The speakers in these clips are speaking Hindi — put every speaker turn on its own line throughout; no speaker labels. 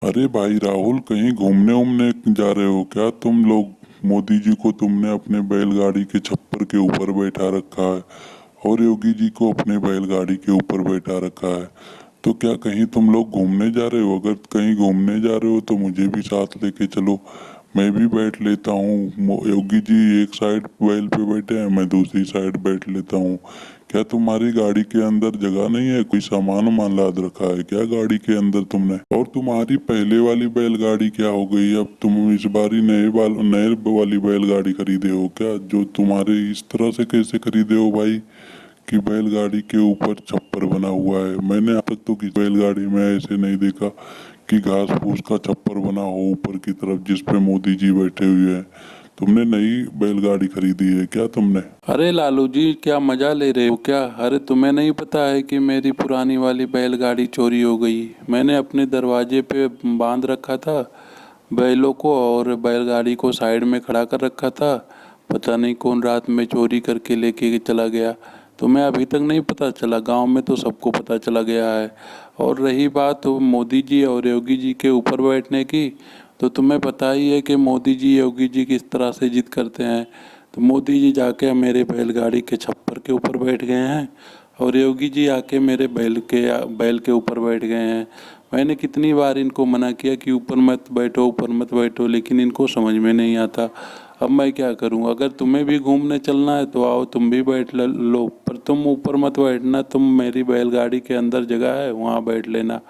अरे भाई राहुल, कहीं घूमने उमने जा रहे हो क्या तुम लोग? मोदी जी को तुमने अपने बैलगाड़ी के छप्पर के ऊपर बैठा रखा है और योगी जी को अपने बैलगाड़ी के ऊपर बैठा रखा है। तो क्या कहीं तुम लोग घूमने जा रहे हो? अगर कहीं घूमने जा रहे हो तो मुझे भी साथ लेके चलो, मैं भी बैठ लेता हूँ। योगी जी एक साइड बैल पे बैठे हैं, मैं दूसरी साइड बैठ लेता हूँ। क्या तुम्हारी गाड़ी के अंदर जगह नहीं है? कोई सामान वामान लाद रखा है क्या गाड़ी के अंदर तुमने? और तुम्हारी पहले वाली बैलगाड़ी क्या हो गई? अब तुम इस बारी नए वाली बैलगाड़ी खरीदे हो क्या? जो तुम्हारे इस तरह से कैसे खरीदे हो भाई कि बैलगाड़ी के ऊपर छप्पर बना हुआ है? मैंने अब तक तो किसी बैलगाड़ी में ऐसे नहीं देखा कि घास फूस का छप्पर बना हो ऊपर की तरफ जिस पे मोदी जी बैठे हुए हैं। तुमने नई बैलगाड़ी खरीदी है क्या तुमने?
अरे लालू जी, क्या मजा ले रहे हो क्या? अरे तुम्हें नहीं पता है कि मेरी पुरानी वाली बैलगाड़ी चोरी हो गई। मैंने अपने दरवाजे पे बांध रखा था बैलों को और बैलगाड़ी को साइड में खड़ा कर रखा था। पता नहीं कौन रात में चोरी करके लेके चला गया। तुम्हें अभी तक नहीं पता चला? गांव में तो सबको पता चला गया है। और रही बात तो मोदी जी और योगी जी के ऊपर बैठने की, तो तुम्हें पता ही है कि मोदी जी योगी जी किस तरह से जिद करते हैं। तो मोदी जी जाके मेरे बैलगाड़ी के छप्पर के ऊपर बैठ गए हैं और योगी जी आके मेरे बैल के ऊपर बैठ गए हैं। मैंने कितनी बार इनको मना किया कि ऊपर मत बैठो, ऊपर मत बैठो, लेकिन इनको समझ में नहीं आता। अब मैं क्या करूं? अगर तुम्हें भी घूमने चलना है तो आओ, तुम भी बैठ लो, पर तुम ऊपर मत बैठना। तुम मेरी बैलगाड़ी के अंदर जगह है, वहाँ बैठ लेना।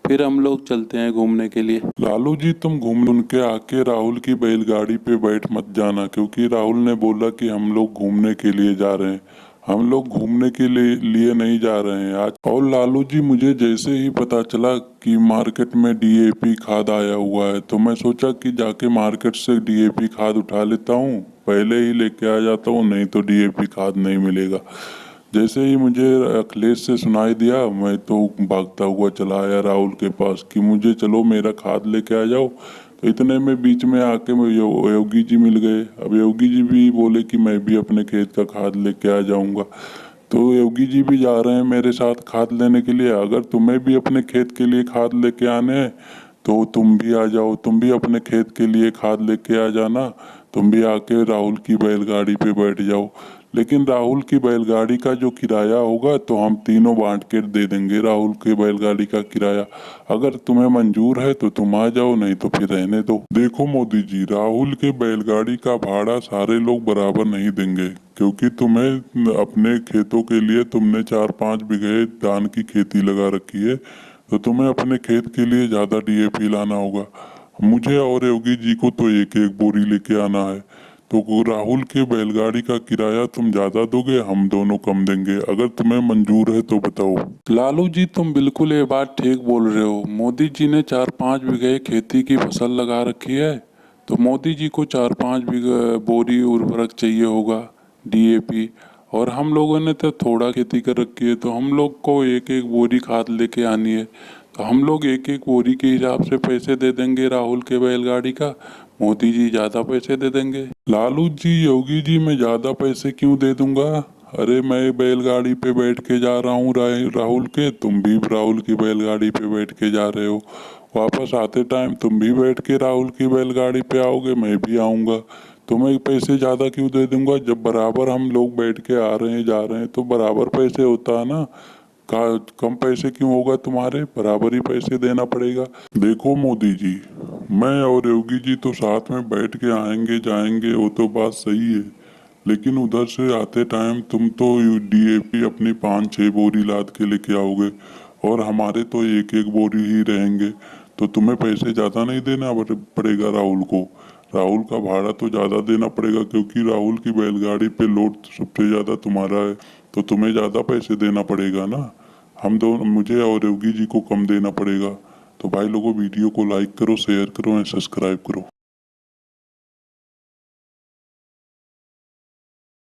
फिर हम लोग चलते हैं घूमने के लिए।
लालू जी, तुम घूम उनके आके राहुल की बैलगाड़ी पे बैठ मत जाना, क्योंकि राहुल ने बोला कि हम लोग घूमने के लिए जा रहे हैं। हम लोग घूमने के लिए नहीं जा रहे हैं आज। और लालू जी, मुझे जैसे ही पता चला कि मार्केट में डीएपी खाद आया हुआ है तो मैं सोचा कि जाके मार्केट से डीएपी खाद उठा लेता हूँ, पहले ही लेके आ जाता हूँ, नहीं तो डीएपी खाद नहीं मिलेगा। जैसे ही मुझे अखिलेश से सुनाई दिया, मैं तो भागता हुआ चला आया राहुल के पास कि मुझे चलो मेरा खाद लेके आ जाओ। तो इतने में बीच में आके योगी जी मिल गए। अब योगी जी भी बोले कि मैं भी अपने खेत का खाद लेके आ जाऊंगा। तो योगी जी भी जा रहे हैं मेरे साथ खाद लेने के लिए। अगर तुम्हें भी अपने खेत के लिए खाद लेके आने हैं तो तुम भी आ जाओ, तुम भी अपने खेत के लिए खाद लेके आ जाना। तुम भी आके राहुल की बैलगाड़ी पे बैठ जाओ। लेकिन राहुल की बैलगाड़ी का जो किराया होगा तो हम तीनों बांट के दे देंगे राहुल की बैलगाड़ी का किराया। अगर तुम्हें मंजूर है तो तुम आ जाओ, नहीं तो फिर रहने दो। देखो मोदी जी, राहुल के बैलगाड़ी का भाड़ा सारे लोग बराबर नहीं देंगे, क्योंकि तुम्हें अपने खेतों के लिए तुमने 4-5 बीघे धान की खेती लगा रखी है, तो तुम्हें अपने खेत के लिए ज्यादा डीएपी लाना होगा। मुझे और योगी जी को तो एक एक बोरी लेके आना है। तो राहुल के बैलगाड़ी का किराया तुम ज्यादा दोगे, हम दोनों कम देंगे? अगर तुम्हें मंजूर है तो बताओ।
लालू जी, तुम बिल्कुल ये बात ठीक बोल रहे हो। मोदी जी ने 4-5 बीघे खेती की फसल लगा रखी है, तो मोदी जी को 4-5 बीघे बोरी उर्वरक चाहिए होगा, डीएपी। और हम लोगों ने तो थोड़ा खेती कर रखी है, तो हम लोग को एक एक बोरी खाद लेके आनी है। तो हम लोग एक एक बोरी के हिसाब से पैसे दे देंगे राहुल के बैलगाड़ी का। मोदी जी ज़्यादा पैसे दे देंगे।
लालू जी, योगी जी, मैं ज्यादा पैसे क्यों दे दूंगा? अरे मैं बैलगाड़ी पे बैठ के जा रहा हूँ राहुल के, तुम भी राहुल की बैलगाड़ी पे बैठ के जा रहे हो। वापस आते टाइम तुम भी बैठ के राहुल की बैलगाड़ी पे आओगे, मैं भी आऊंगा। तो मैं पैसे ज्यादा क्यों दे दूंगा? जब बराबर हम लोग बैठ के आ रहे हैं जा रहे हैं तो बराबर पैसे होता है ना। कम पैसे क्यों होगा तुम्हारे? बराबर ही पैसे देना पड़ेगा। देखो मोदी जी, मैं और योगी जी तो साथ में बैठ के आएंगे जाएंगे, वो तो बात सही है। लेकिन उधर से आते टाइम तुम तो डीएपी अपनी 5-6 बोरी लाद के लेके आओगे और हमारे तो एक एक बोरी ही रहेंगे। तो तुम्हें पैसे ज्यादा नहीं देना पड़ेगा राहुल को? राहुल का भाड़ा तो ज्यादा देना पड़ेगा, क्योंकि राहुल की बैलगाड़ी पे लोड तो सबसे ज्यादा तुम्हारा है। तो तुम्हें ज्यादा पैसे देना पड़ेगा ना। हम दोनों, मुझे और योगी जी को कम देना पड़ेगा। तो भाई लोगों, वीडियो को लाइक करो, शेयर करो एंड सब्सक्राइब करो।